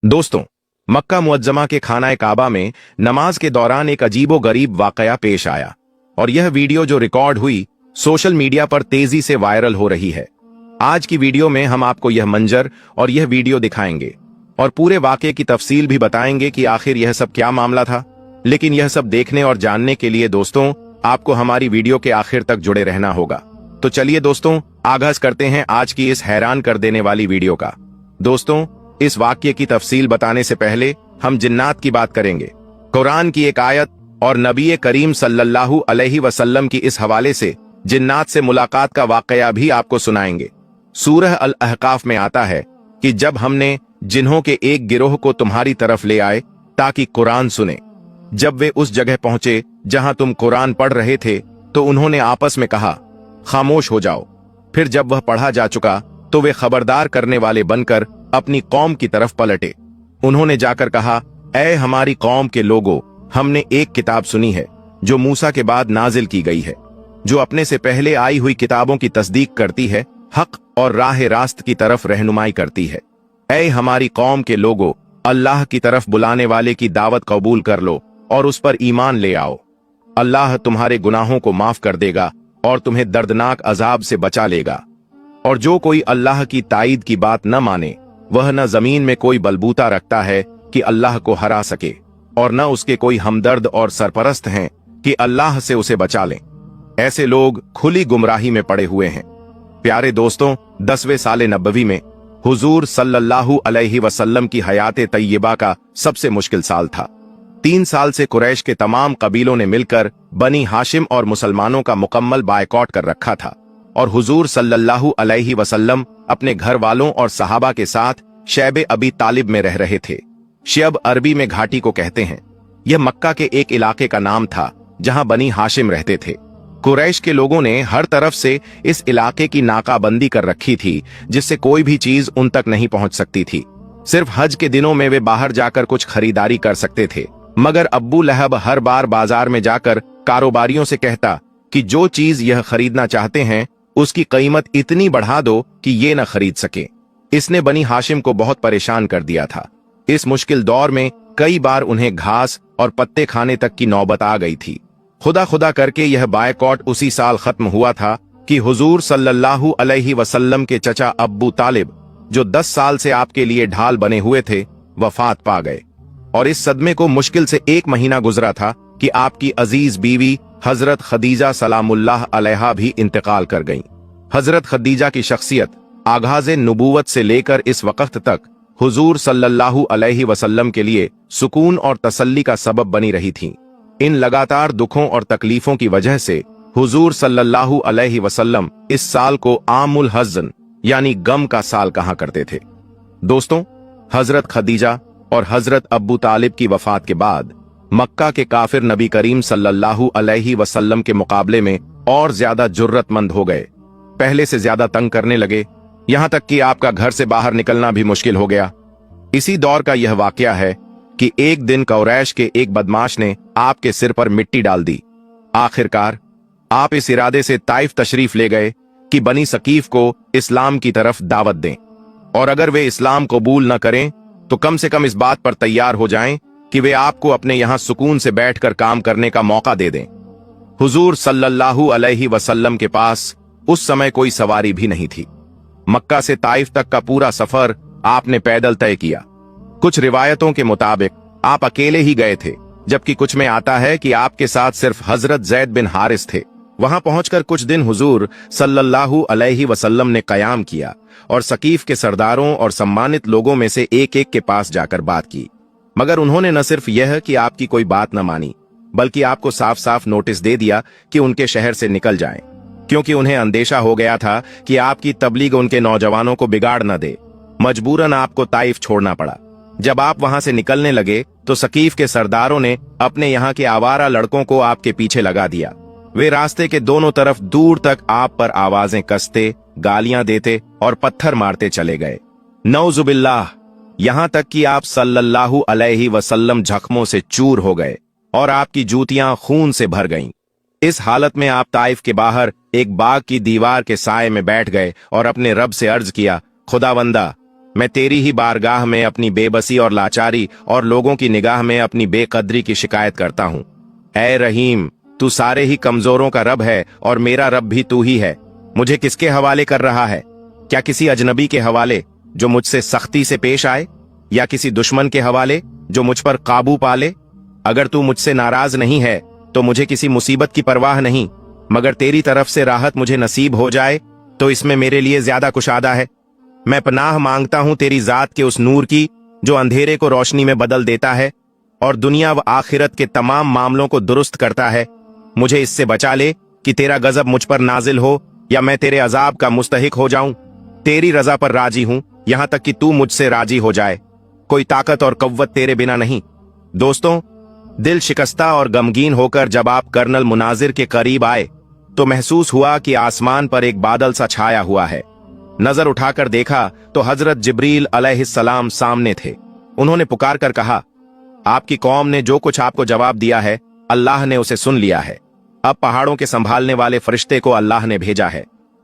दोस्तों, मक्का मुअज्जमा के खाना काबा में नमाज के दौरान एक अजीबो गरीब वाकया पेश आया और यह वीडियो जो रिकॉर्ड हुई सोशल मीडिया पर तेजी से वायरल हो रही है। आज की वीडियो में हम आपको यह मंजर और यह वीडियो दिखाएंगे और पूरे वाकये की तफसील भी बताएंगे कि आखिर यह सब क्या मामला था। लेकिन यह सब देखने और जानने के लिए दोस्तों आपको हमारी वीडियो के आखिर तक जुड़े रहना होगा। तो चलिए दोस्तों आगाज करते हैं आज की इस हैरान कर देने वाली वीडियो का। दोस्तों, इस वाक्य की तफसील बताने से पहले हम जिन्नात की बात करेंगे। कुरान की एक आयत और नबी करीम सल्लल्लाहु अलैहि वसल्लम की इस हवाले से जिन्नात से मुलाकात का वाकया भी आपको सुनाएंगे। सूरह अल अहकाफ में आता है कि जब हमने जिन्हों के एक गिरोह को तुम्हारी तरफ ले आए ताकि कुरान सुने, जब वे उस जगह पहुंचे जहां तुम कुरान पढ़ रहे थे तो उन्होंने आपस में कहा, खामोश हो जाओ। फिर जब वह पढ़ा जा चुका तो वे खबरदार करने वाले बनकर अपनी कौम की तरफ पलटे। उन्होंने जाकर कहा, ऐ हमारी कौम के लोगों, हमने एक किताब सुनी है जो मूसा के बाद नाजिल की गई है, जो अपने से पहले आई हुई किताबों की तस्दीक करती है, हक और राह रास्त की तरफ रहनुमाई करती है। ऐ हमारी कौम के लोगों, अल्लाह की तरफ बुलाने वाले की दावत कबूल कर लो और उस पर ईमान ले आओ। अल्लाह तुम्हारे गुनाहों को माफ कर देगा और तुम्हें दर्दनाक अजाब से बचा लेगा। और जो कोई अल्लाह की ताईद की बात न माने, वह न जमीन में कोई बलबूता रखता है कि अल्लाह को हरा सके, और न उसके कोई हमदर्द और सरपरस्त हैं कि अल्लाह से उसे बचा लें। ऐसे लोग खुली गुमराही में पड़े हुए हैं। प्यारे दोस्तों, 10वें साले नबवी में हुजूर सल्लल्लाहु अलैहि वसल्लम की हयाते तय्यबा का सबसे मुश्किल साल था। 3 साल से कुरैश के तमाम कबीलों ने मिलकर बनी हाशिम और मुसलमानों का मुकम्मल बायकॉट कर रखा था और हुजूर सल्लल्लाहु अलैहि वसल्लम अपने घर वालों और सहाबा के साथ शैबे अबी तालिब में रह रहे थे। शैब अरबी में घाटी को कहते हैं। यह मक्का के एक इलाके का नाम था जहां बनी हाशिम रहते थे। कुरैश के लोगों ने हर तरफ से इस इलाके की नाकाबंदी कर रखी थी, जिससे कोई भी चीज उन तक नहीं पहुंच सकती थी। सिर्फ हज के दिनों में वे बाहर जाकर कुछ खरीदारी कर सकते थे, मगर अब्बू लहब हर बार बाजार में जाकर कारोबारियों से कहता कि जो चीज यह खरीदना चाहते हैं उसकी कीमत इतनी बढ़ा दो कि ये न खरीद सके। इसने बनी हाशिम को बहुत परेशान कर दिया था। इस मुश्किल दौर में कई बार उन्हें घास और पत्ते खाने तक की नौबत आ गई थी। खुदा खुदा करके यह बायकॉट उसी साल खत्म हुआ था कि हुजूर सल्लल्लाहु अलैहि वसल्लम के चचा अब्बू तालिब, जो 10 साल से आपके लिए ढाल बने हुए थे, वफात पा गए। और इस सदमे को मुश्किल से 1 महीना गुजरा था कि आपकी अजीज बीवी हजरत खदीजा सलामुल्लाह अलैहा भी इंतकाल कर गईं। हजरत खदीजा की शख्सियत आगाज़े नबूवत से लेकर इस वक्त तक हुजूर सल्लल्लाहु अलैहि वसल्लम के लिए सुकून और तसल्ली का सबब बनी रही थीं। इन लगातार दुखों और तकलीफों की वजह से हुजूर सल्लल्लाहु अलैहि वसल्लम इस साल को आमुल हज़्न यानी गम का साल कहा करते थे। दोस्तों, हजरत खदीजा और हजरत अब्बू तालिब की वफात के बाद मक्का के काफिर नबी करीम सल्लल्लाहु अलैहि वसल्लम के मुकाबले में और ज्यादा जुर्रतमंद हो गए, पहले से ज्यादा तंग करने लगे, यहां तक कि आपका घर से बाहर निकलना भी मुश्किल हो गया। इसी दौर का यह वाकया है कि एक दिन कुरैश के एक बदमाश ने आपके सिर पर मिट्टी डाल दी। आखिरकार आप इस इरादे से ताइफ तशरीफ ले गए कि बनी सकीफ को इस्लाम की तरफ दावत दें, और अगर वे इस्लाम कबूल न करें तो कम से कम इस बात पर तैयार हो जाएं कि वे आपको अपने यहां सुकून से बैठकर काम करने का मौका दे दें। हुजूर सल्लल्लाहु अलैहि वसल्लम के पास उस समय कोई सवारी भी नहीं थी। मक्का से ताइफ तक का पूरा सफर आपने पैदल तय किया। कुछ रिवायतों के मुताबिक आप अकेले ही गए थे, जबकि कुछ में आता है कि आपके साथ सिर्फ हजरत ज़ैद बिन हारिस थे। वहां पहुंचकर कुछ दिन हुजूर सल्लल्लाहु अलैहि वसल्लम ने कयाम किया और सकीफ के सरदारों और सम्मानित लोगों में से एक-एक के पास जाकर बात की, मगर उन्होंने न सिर्फ यह कि आपकी कोई बात न मानी, बल्कि आपको साफ साफ नोटिस दे दिया कि उनके शहर से निकल जाएं, क्योंकि उन्हें अंदेशा हो गया था कि आपकी तबलीग उनके नौजवानों को बिगाड़ न दे। मजबूरन आपको ताइफ छोड़ना पड़ा। जब आप वहां से निकलने लगे तो सकीफ के सरदारों ने अपने यहाँ के आवारा लड़कों को आपके पीछे लगा दिया। वे रास्ते के दोनों तरफ दूर तक आप पर आवाजें कसते, गालियां देते और पत्थर मारते चले गए। नौजुबिल्लाह, यहां तक कि आप सल्लल्लाहु अलैहि वसल्लम जख्मों से चूर हो गए और आपकी जूतियां खून से भर गईं। इस हालत में आप ताइफ के बाहर एक बाग की दीवार के साए में बैठ गए और अपने रब से अर्ज किया, खुदावंदा, मैं तेरी ही बारगाह में अपनी बेबसी और लाचारी और लोगों की निगाह में अपनी बेकदरी की शिकायत करता हूँ। ऐ रहीम, तू सारे ही कमजोरों का रब है और मेरा रब भी तू ही है। मुझे किसके हवाले कर रहा है? क्या किसी अजनबी के हवाले जो मुझसे सख्ती से पेश आए, या किसी दुश्मन के हवाले जो मुझ पर काबू पाले? अगर तू मुझसे नाराज नहीं है तो मुझे किसी मुसीबत की परवाह नहीं, मगर तेरी तरफ से राहत मुझे नसीब हो जाए तो इसमें मेरे लिए ज्यादा कुशादा है। मैं पनाह मांगता हूं तेरी जात के उस नूर की जो अंधेरे को रोशनी में बदल देता है और दुनिया व आखिरत के तमाम मामलों को दुरुस्त करता है। मुझे इससे बचा ले कि तेरा गजब मुझ पर नाजिल हो या मैं तेरे अजाब का मुस्तहिक हो जाऊं। तेरी रजा पर राजी हूं, यहां तक कि तू मुझसे राजी हो जाए। कोई ताकत और कव्वत तेरे बिना नहीं। दोस्तों, दिल शिकस्ता और गमगीन होकर जब आप कर्नल मुनाजिर के करीब आए तो महसूस हुआ कि आसमान पर एक बादल सा छाया हुआ है। नजर उठाकर देखा तो हजरत जिब्रील अलैहिस्सलाम सामने थे। उन्होंने पुकार कर कहा, आपकी कौम ने जो कुछ आपको जवाब दिया है अल्लाह ने उसे सुन लिया है। अब पहाड़ों के संभालने वाले फरिश्ते को अल्लाह ने भेजा है।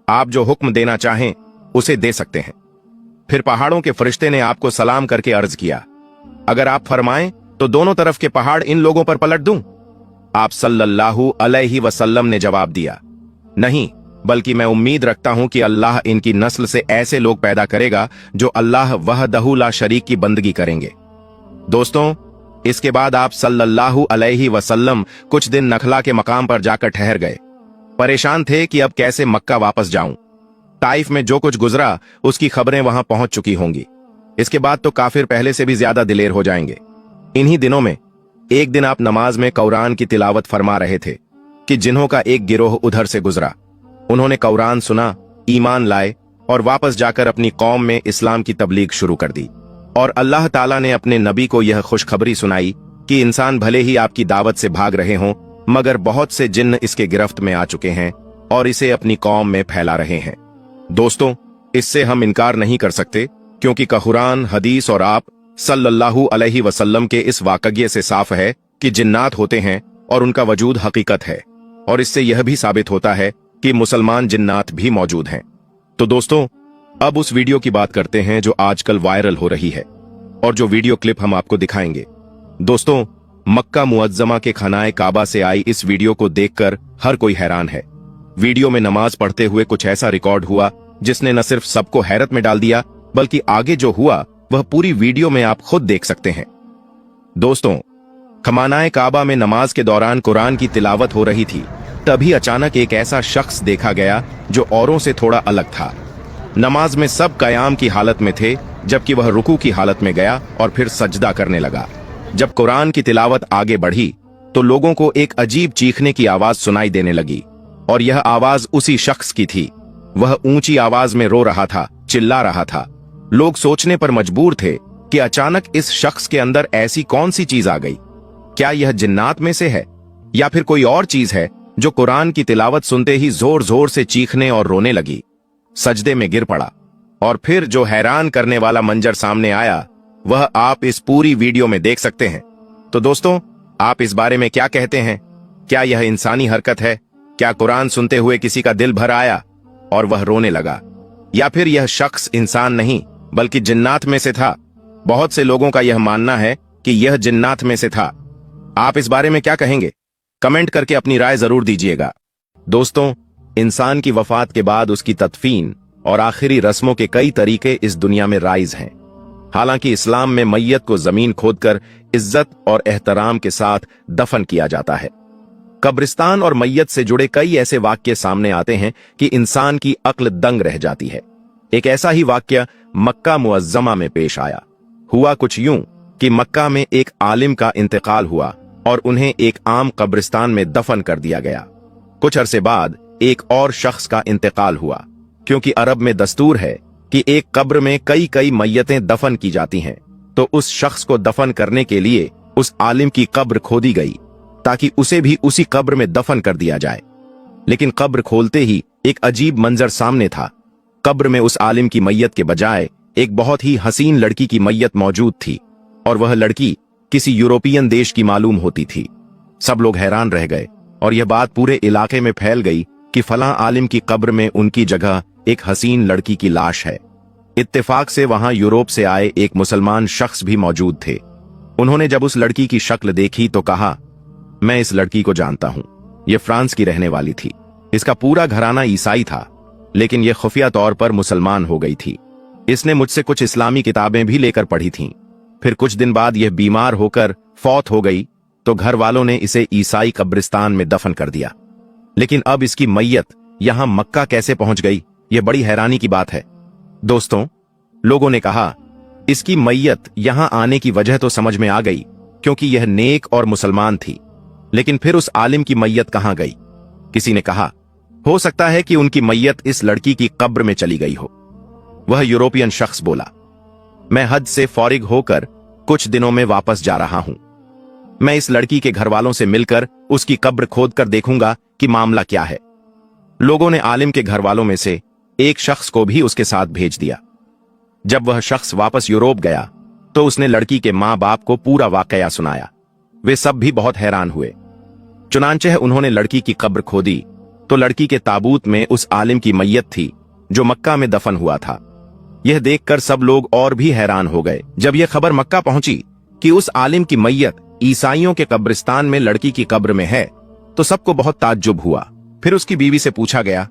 आप जो हुक्म देना चाहें उसे दे सकते हैं। फिर पहाड़ों के फरिश्ते ने आपको सलाम करके अर्ज किया, अगर आप फरमाएं तो दोनों तरफ के पहाड़ इन लोगों पर पलट दूं? आप सल्लल्लाहु अलैहि वसल्लम ने जवाब दिया, नहीं, बल्कि मैं उम्मीद रखता हूं कि अल्लाह इनकी नस्ल से ऐसे लोग पैदा करेगा जो अल्लाह वहदहु ला शरीक की बंदगी करेंगे। दोस्तों, इसके बाद आप सल्लल्लाहु अलैहि वसल्लम कुछ दिन नखला के मकाम पर जाकर ठहर गए। परेशान थे कि अब कैसे मक्का वापस जाऊं। ताइफ में जो कुछ गुजरा उसकी खबरें वहां पहुंच चुकी होंगी। इसके बाद तो काफिर पहले से भी ज्यादा दिलेर हो जाएंगे। इन्हीं दिनों में एक दिन आप नमाज में कुरान की तिलावत फरमा रहे थे कि जिन्हों का एक गिरोह उधर से गुजरा। उन्होंने कुरान सुना, ईमान लाए और वापस जाकर अपनी कौम में इस्लाम की तबलीग शुरू कर दी। और अल्लाह ताला ने अपने नबी को यह खुशखबरी सुनाई कि इंसान भले ही आपकी दावत से भाग रहे हों, मगर बहुत से जिन्न इसके गिरफ्त में आ चुके हैं और इसे अपनी कौम में फैला रहे हैं। दोस्तों, इससे हम इनकार नहीं कर सकते, क्योंकि कुरान, हदीस और आप सल्लल्लाहु अलैहि वसल्लम के इस वाकये से साफ है कि जिन्नात होते हैं और उनका वजूद हकीकत है। और इससे यह भी साबित होता है कि मुसलमान जिन्नात भी मौजूद हैं। तो दोस्तों, अब उस वीडियो की बात करते हैं जो आजकल वायरल हो रही है और जो वीडियो क्लिप हम आपको दिखाएंगे। दोस्तों, मक्का मुअज्जमा के खानाए काबा से आई इस वीडियो को देखकर हर कोई हैरान है। वीडियो में नमाज पढ़ते हुए कुछ ऐसा रिकॉर्ड हुआ जिसने न सिर्फ सबको हैरत में डाल दिया, बल्कि आगे जो हुआ वह पूरी वीडियो में आप खुद देख सकते हैं। दोस्तों, खमानाए काबा में नमाज के दौरान कुरान की तिलावत हो रही थी, तभी अचानक एक ऐसा शख्स देखा गया जो औरों से थोड़ा अलग था। नमाज में सब कयाम की हालत में थे, जबकि वह रुकू की हालत में गया और फिर सजदा करने लगा। जब कुरान की तिलावत आगे बढ़ी तो लोगों को एक अजीब चीखने की आवाज सुनाई देने लगी और यह आवाज उसी शख्स की थी। वह ऊंची आवाज में रो रहा था, चिल्ला रहा था। लोग सोचने पर मजबूर थे कि अचानक इस शख्स के अंदर ऐसी कौन सी चीज आ गई। क्या यह जिन्नात में से है या फिर कोई और चीज है जो कुरान की तिलावत सुनते ही जोर जोर से चीखने और रोने लगी, सजदे में गिर पड़ा। और फिर जो हैरान करने वाला मंजर सामने आया वह आप इस पूरी वीडियो में देख सकते हैं। तो दोस्तों, आप इस बारे में क्या कहते हैं? क्या यह इंसानी हरकत है? क्या कुरान सुनते हुए किसी का दिल भर आया और वह रोने लगा, या फिर यह शख्स इंसान नहीं बल्कि जिन्नात में से था? बहुत से लोगों का यह मानना है कि यह जिन्नात में से था। आप इस बारे में क्या कहेंगे? कमेंट करके अपनी राय जरूर दीजिएगा। दोस्तों, इंसान की वफात के बाद उसकी तदफीन और आखिरी रस्मों के कई तरीके इस दुनिया में राइज हैं। हालांकि इस्लाम में मैयत को जमीन खोदकर इज्जत और एहतराम के साथ दफन किया जाता है। कब्रिस्तान और मैयत से जुड़े कई ऐसे वाक्य सामने आते हैं कि इंसान की अक्ल दंग रह जाती है। एक ऐसा ही वाक्य मक्का मुअज्जमा में पेश आया। हुआ कुछ यूं कि मक्का में एक आलिम का इंतकाल हुआ और उन्हें एक आम कब्रिस्तान में दफन कर दिया गया। कुछ अरसे बाद एक और शख्स का इंतकाल हुआ, क्योंकि अरब में दस्तूर है कि एक कब्र में कई कई मैयतें दफन की जाती हैं, तो उस शख्स को दफन करने के लिए उस आलिम की कब्र खोदी गई ताकि उसे भी उसी कब्र में दफन कर दिया जाए। लेकिन कब्र खोलते ही एक अजीब मंजर सामने था। कब्र में उस आलिम की मैयत के बजाय एक बहुत ही हसीन लड़की की मैयत मौजूद थी, और वह लड़की किसी यूरोपियन देश की मालूम होती थी। सब लोग हैरान रह गए और यह बात पूरे इलाके में फैल गई कि फलां आलिम की कब्र में उनकी जगह एक हसीन लड़की की लाश है। इत्तेफाक से वहां यूरोप से आए एक मुसलमान शख्स भी मौजूद थे। उन्होंने जब उस लड़की की शक्ल देखी तो कहा, मैं इस लड़की को जानता हूं, ये फ्रांस की रहने वाली थी। इसका पूरा घराना ईसाई था, लेकिन यह खुफिया तौर पर मुसलमान हो गई थी। इसने मुझसे कुछ इस्लामी किताबें भी लेकर पढ़ी थीं। फिर कुछ दिन बाद यह बीमार होकर फौत हो गई तो घर वालों ने इसे ईसाई कब्रिस्तान में दफन कर दिया। लेकिन अब इसकी मैयत यहां मक्का कैसे पहुंच गई, यह बड़ी हैरानी की बात है। दोस्तों, लोगों ने कहा, इसकी मैयत यहां आने की वजह तो समझ में आ गई, क्योंकि यह नेक और मुसलमान थी। लेकिन फिर उस आलिम की मैयत कहां गई? किसी ने कहा, हो सकता है कि उनकी मैयत इस लड़की की कब्र में चली गई हो। वह यूरोपियन शख्स बोला, मैं हज से फौरिग होकर कुछ दिनों में वापस जा रहा हूं। मैं इस लड़की के घर वालों से मिलकर उसकी कब्र खोद कर देखूंगा कि मामला क्या है। लोगों ने आलिम के घर वालों में से एक शख्स को भी उसके साथ भेज दिया। जब वह शख्स वापस यूरोप गया तो उसने लड़की के मां बाप को पूरा वाकया सुनाया। वे सब भी बहुत हैरान हुए। चुनांचे उन्होंने लड़की की कब्र खोदी तो लड़की के ताबूत में उस आलिम की मैयत थी जो मक्का में दफन हुआ था। यह देखकर सब लोग और भी हैरान हो गए। जब यह खबर मक्का पहुंची कि उस आलिम की मैयत ईसाइयों के कब्रिस्तान में लड़की की कब्र में है, तो सबको बहुत ताज्जुब हुआ। फिर उसकी बीवी से पूछा गया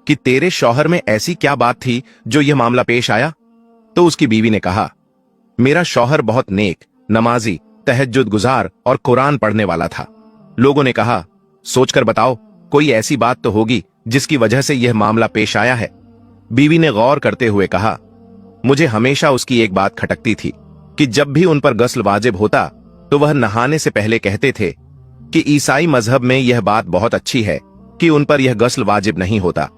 कि तेरे शौहर में ऐसी क्या बात थी जो यह मामला पेश आया? तो उसकी बीवी ने कहा, मेरा शौहर बहुत नेक, नमाजी, तहज्जुद गुजार और कुरान पढ़ने वाला था। लोगों ने कहा, सोचकर बताओ, कोई ऐसी बात तो होगी जिसकी वजह से यह मामला पेश आया है। बीवी ने गौर करते हुए कहा, मुझे हमेशा उसकी एक बात खटकती थी कि जब भी उन पर गस्ल वाजिब होता तो वह नहाने से पहले कहते थे कि ईसाई मजहब में यह बात बहुत अच्छी है कि उन पर यह गस्ल वाजिब नहीं होता,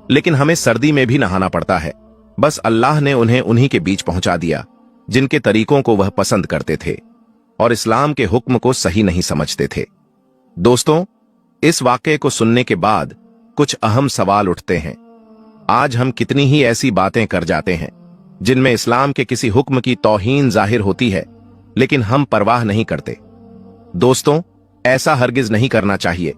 लेकिन हमें सर्दी में भी नहाना पड़ता है। बस अल्लाह ने उन्हें उन्हीं के बीच पहुंचा दिया जिनके तरीकों को वह पसंद करते थे और इस्लाम के हुक्म को सही नहीं समझते थे। दोस्तों, इस वाकये को सुनने के बाद कुछ अहम सवाल उठते हैं। आज हम कितनी ही ऐसी बातें कर जाते हैं जिनमें इस्लाम के किसी हुक्म की तौहीन जाहिर होती है, लेकिन हम परवाह नहीं करते। दोस्तों, ऐसा हरगिज नहीं करना चाहिए।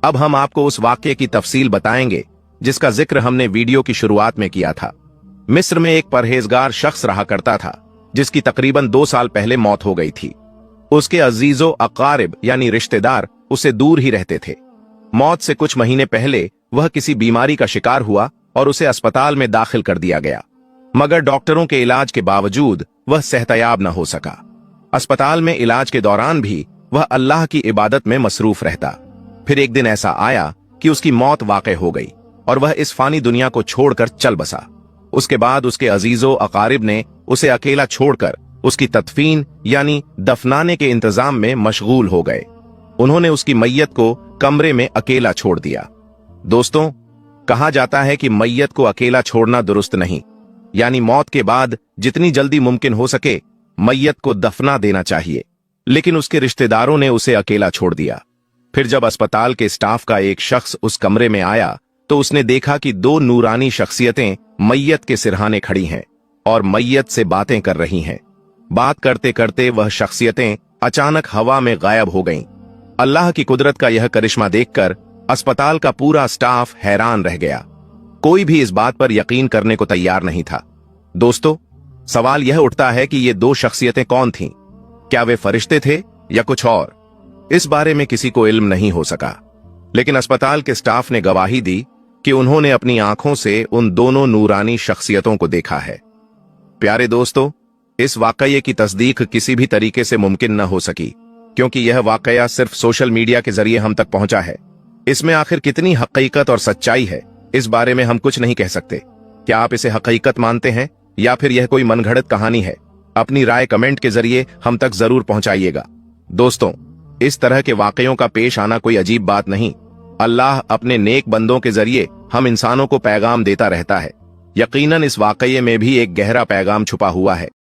अब हम आपको उस वाकये की तफसील बताएंगे जिसका जिक्र हमने वीडियो की शुरुआत में किया था। मिस्र में एक परहेजगार शख्स रहा करता था जिसकी तकरीबन 2 साल पहले मौत हो गई थी। उसके अजीजो अकारिब यानी रिश्तेदार उसे दूर ही रहते थे। मौत से कुछ महीने पहले वह किसी बीमारी का शिकार हुआ और उसे अस्पताल में दाखिल कर दिया गया, मगर डॉक्टरों के इलाज के बावजूद वह सेहतयाब न हो सका। अस्पताल में इलाज के दौरान भी वह अल्लाह की इबादत में मसरूफ रहता। फिर एक दिन ऐसा आया कि उसकी मौत वाक़ई हो गई और वह इस फानी दुनिया को छोड़कर चल बसा। उसके बाद उसके अजीजो अकारिब ने उसे अकेला छोड़कर उसकी तदफीन यानी दफनाने के इंतजाम में मशगूल हो गए। उन्होंने उसकी मैयत को कमरे में अकेला छोड़ दिया। दोस्तों, कहा जाता है कि मैयत को अकेला छोड़ना दुरुस्त नहीं, यानी मौत के बाद जितनी जल्दी मुमकिन हो सके मैयत को दफना देना चाहिए। लेकिन उसके रिश्तेदारों ने उसे अकेला छोड़ दिया। फिर जब अस्पताल के स्टाफ का एक शख्स उस कमरे में आया तो उसने देखा कि 2 नूरानी शख्सियतें मैयत के सिरहाने खड़ी हैं और मैयत से बातें कर रही हैं। बात करते करते वह शख्सियतें अचानक हवा में गायब हो गईं। अल्लाह की कुदरत का यह करिश्मा देखकर अस्पताल का पूरा स्टाफ हैरान रह गया। कोई भी इस बात पर यकीन करने को तैयार नहीं था। दोस्तों, सवाल यह उठता है कि ये 2 शख्सियतें कौन थीं? क्या वे फरिश्ते थे या कुछ और? इस बारे में किसी को इल्म नहीं हो सका, लेकिन अस्पताल के स्टाफ ने गवाही दी कि उन्होंने अपनी आंखों से उन दोनों नूरानी शख्सियतों को देखा है। प्यारे दोस्तों, इस वाकये की तस्दीक किसी भी तरीके से मुमकिन न हो सकी, क्योंकि यह वाकया सिर्फ सोशल मीडिया के जरिए हम तक पहुंचा है। इसमें आखिर कितनी हकीकत और सच्चाई है, इस बारे में हम कुछ नहीं कह सकते। क्या आप इसे हकीकत मानते हैं या फिर यह कोई मनगढ़ंत कहानी है? अपनी राय कमेंट के जरिए हम तक जरूर पहुंचाइएगा। दोस्तों, इस तरह के वाकयों का पेश आना कोई अजीब बात नहीं। अल्लाह अपने नेक बंदों के जरिए हम इंसानों को पैगाम देता रहता है। यकीनन इस वाकये में भी एक गहरा पैगाम छुपा हुआ है।